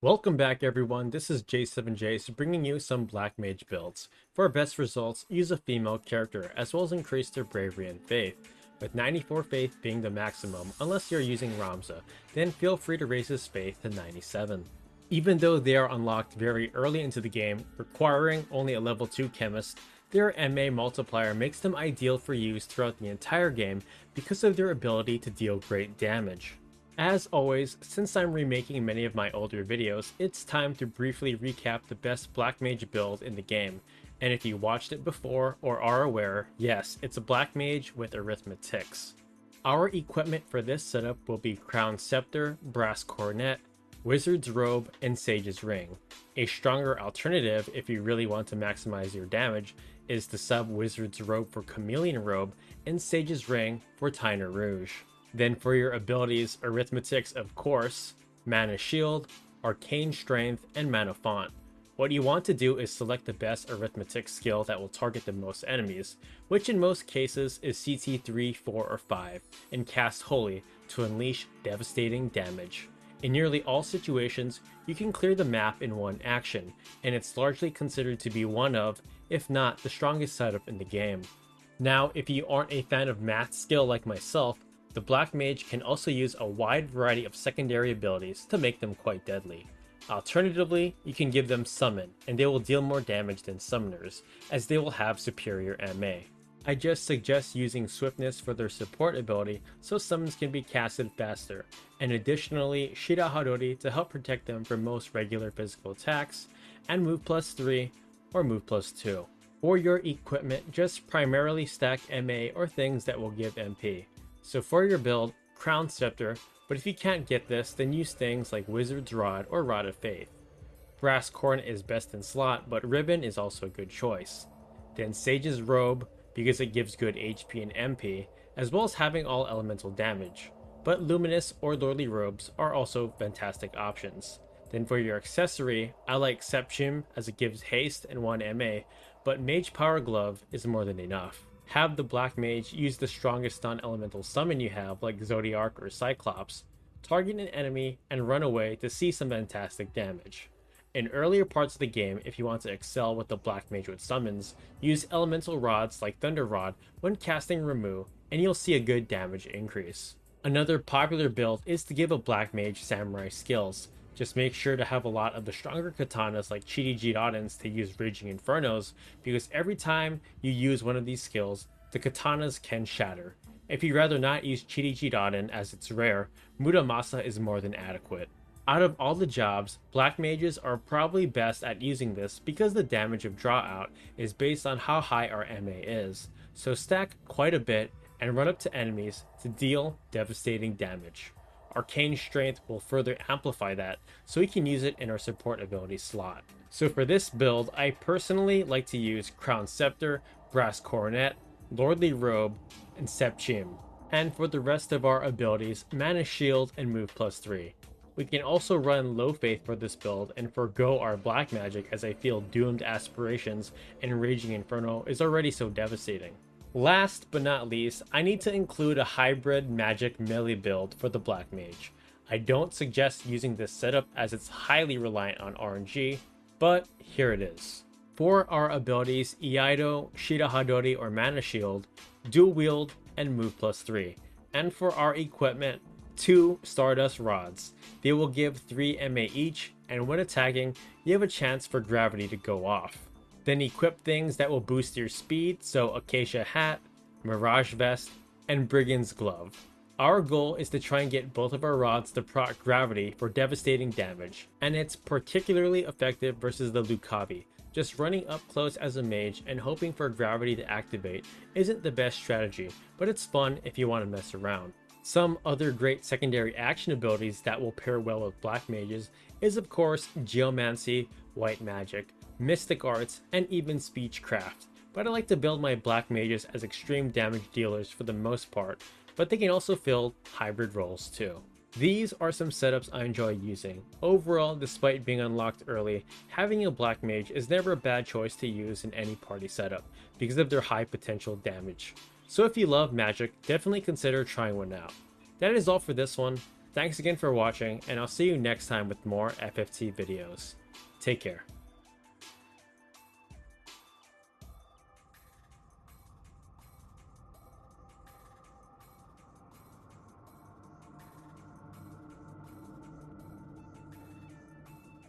Welcome back everyone, this is J7J bringing you some Black Mage builds. For our best results, use a female character as well as increase their bravery and faith, with 94 faith being the maximum unless you're using Ramza, then feel free to raise his faith to 97. Even though they are unlocked very early into the game, requiring only a level 2 chemist, their MA multiplier makes them ideal for use throughout the entire game because of their ability to deal great damage. As always, since I'm remaking many of my older videos, it's time to briefly recap the best Black Mage build in the game. And if you watched it before or are aware, yes, it's a Black Mage with arithmetics. Our equipment for this setup will be Crown Scepter, Brass Coronet, Wizard's Robe, and Sage's Ring. A stronger alternative, if you really want to maximize your damage, is the sub Wizard's Robe for Chameleon Robe and Sage's Ring for Tyner Rouge. Then for your abilities, arithmetics of course, mana shield, arcane strength, and mana font. What you want to do is select the best arithmetic skill that will target the most enemies, which in most cases is CT3, 4, or 5, and cast Holy to unleash devastating damage. In nearly all situations, you can clear the map in one action, and it's largely considered to be one of, if not the strongest setup in the game. Now, if you aren't a fan of math skill like myself, the Black Mage can also use a wide variety of secondary abilities to make them quite deadly. Alternatively, you can give them Summon, and they will deal more damage than Summoners, as they will have superior MA. I just suggest using Swiftness for their support ability so summons can be casted faster, and additionally Shira Harori to help protect them from most regular physical attacks, and Move plus 3 or Move plus 2. For your equipment, just primarily stack MA or things that will give MP. So for your build, Crown Scepter, but if you can't get this, then use things like Wizard's Rod or Rod of Faith. Brass Coronet is best in slot, but Ribbon is also a good choice. Then Sage's Robe, because it gives good HP and MP, as well as having all elemental damage. But Luminous or Lordly Robes are also fantastic options. Then for your accessory, I like Sepchim as it gives haste and 1 MA, but Mage Power Glove is more than enough. Have the Black Mage use the strongest non-elemental summon you have, like Zodiark or Cyclops, target an enemy, and run away to see some fantastic damage. In earlier parts of the game, if you want to excel with the Black Mage with summons, use elemental rods like Thunder Rod when casting Ramuh, and you'll see a good damage increase. Another popular build is to give a Black Mage samurai skills. Just make sure to have a lot of the stronger katanas like Chidi Jiradens to use Raging Infernos, because every time you use one of these skills, the katanas can shatter. If you'd rather not use Chidi Jiraden as it's rare, Muramasa is more than adequate. Out of all the jobs, Black Mages are probably best at using this because the damage of Draw Out is based on how high our MA is, so stack quite a bit and run up to enemies to deal devastating damage. Arcane Strength will further amplify that, so we can use it in our support ability slot. So for this build, I personally like to use Crown Scepter, Brass Coronet, Lordly Robe, and Sepchim. And for the rest of our abilities, Mana Shield and Move plus 3. We can also run Low Faith for this build and forgo our Black Magic, as I feel Doomed Aspirations and Raging Inferno is already so devastating. Last but not least, I need to include a hybrid magic melee build for the Black Mage. I don't suggest using this setup as it's highly reliant on RNG, but here it is. For our abilities, Iaido, Shira Hadori, or Mana Shield, Dual Wield, and Move plus 3. And for our equipment, 2 Stardust Rods. They will give 3 MA each, and when attacking, you have a chance for gravity to go off. Then equip things that will boost your speed, so Acacia Hat, Mirage Vest, and Brigand's Glove. Our goal is to try and get both of our rods to proc gravity for devastating damage, and it's particularly effective versus the Lucavi. Just running up close as a mage and hoping for gravity to activate isn't the best strategy, but it's fun if you want to mess around. Some other great secondary action abilities that will pair well with Black Mages is of course Geomancy, White Magic, Mystic Arts, and even Speechcraft, but I like to build my Black Mages as extreme damage dealers for the most part, but they can also fill hybrid roles too. These are some setups I enjoy using. Overall, despite being unlocked early, having a Black Mage is never a bad choice to use in any party setup because of their high potential damage. So if you love magic, definitely consider trying one out. That is all for this one. Thanks again for watching, and I'll see you next time with more FFT videos. Take care.